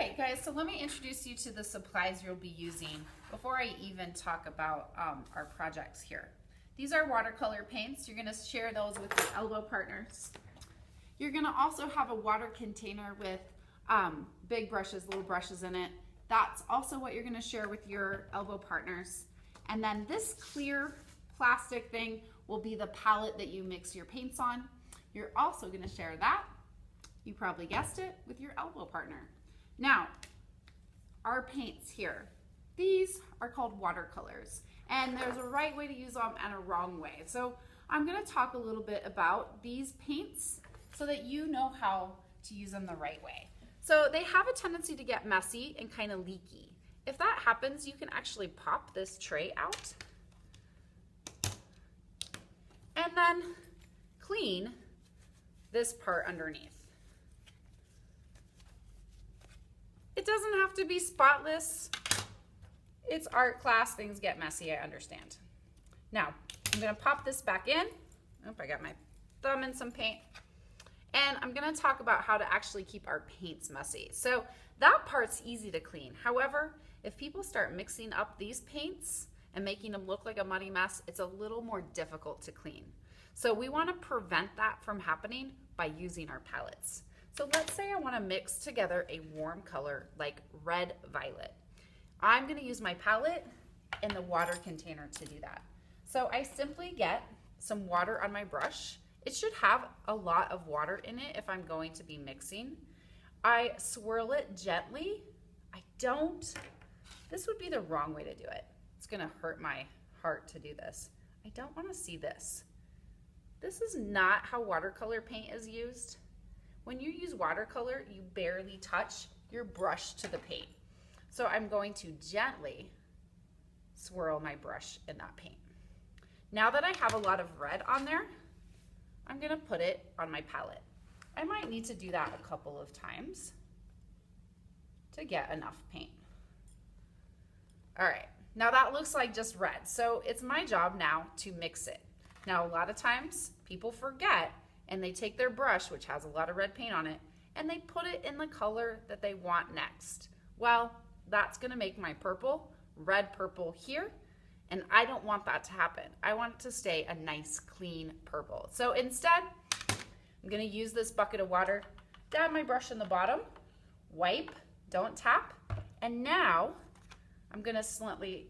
right, guys, so let me introduce you to the supplies you'll be using before I even talk about our projects here. These are watercolor paints. You're going to share those with your elbow partners. You're going to also have a water container with big brushes, little brushes in it. That's also what you're going to share with your elbow partners. And then this clear plastic thing will be the palette that you mix your paints on. You're also going to share that, you probably guessed it, with your elbow partner. Now, our paints here, these are called watercolors, and there's a right way to use them and a wrong way. So I'm going to talk a little bit about these paints so that you know how to use them the right way. So they have a tendency to get messy and kind of leaky. If that happens, you can actually pop this tray out and then clean this part underneath. It doesn't have to be spotless. It's art class, things get messy, I understand. Now, I'm gonna pop this back in. Oh, I got my thumb in some paint. And I'm gonna talk about how to actually keep our paints messy. So that part's easy to clean. However, if people start mixing up these paints and making them look like a muddy mess, it's a little more difficult to clean. So we wanna prevent that from happening by using our palettes. So let's say I want to mix together a warm color like red violet. I'm going to use my palette and the water container to do that. So I simply get some water on my brush. It should have a lot of water in it if I'm going to be mixing. I swirl it gently. This would be the wrong way to do it. It's going to hurt my heart to do this. I don't want to see this. This is not how watercolor paint is used. When you use watercolor, you barely touch your brush to the paint. So I'm going to gently swirl my brush in that paint. Now that I have a lot of red on there, I'm gonna put it on my palette. I might need to do that a couple of times to get enough paint. All right, now that looks like just red. So it's my job now to mix it. Now, a lot of times people forget and they take their brush, which has a lot of red paint on it, and they put it in the color that they want next. Well, that's gonna make my purple, red purple here, and I don't want that to happen. I want it to stay a nice, clean purple. So instead, I'm gonna use this bucket of water, dab my brush in the bottom, wipe, don't tap, and now I'm gonna slightly,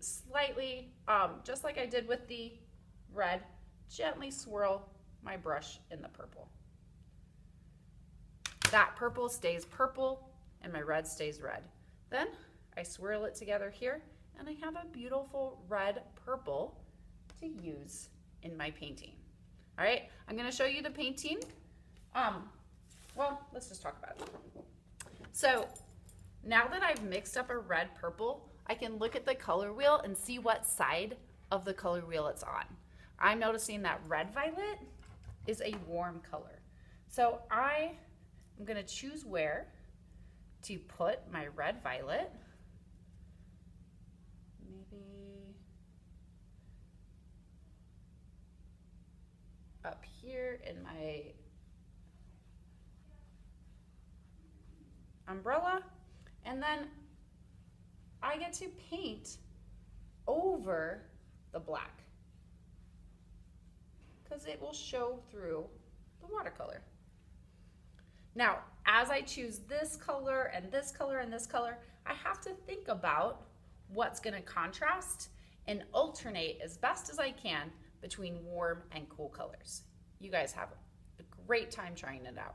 just like I did with the red, gently swirl my brush in the purple. That purple stays purple and my red stays red. Then I swirl it together here and I have a beautiful red purple to use in my painting. All right, I'm gonna show you the painting. Well, let's just talk about it. So now that I've mixed up a red purple, I can look at the color wheel and see what side of the color wheel it's on. I'm noticing that red violet is a warm color. So I am gonna choose where to put my red violet. Maybe up here in my umbrella. And then I get to paint over the black, because it will show through the watercolor. Now, as I choose this color and this color and this color, I have to think about what's gonna contrast and alternate as best as I can between warm and cool colors. You guys have a great time trying it out.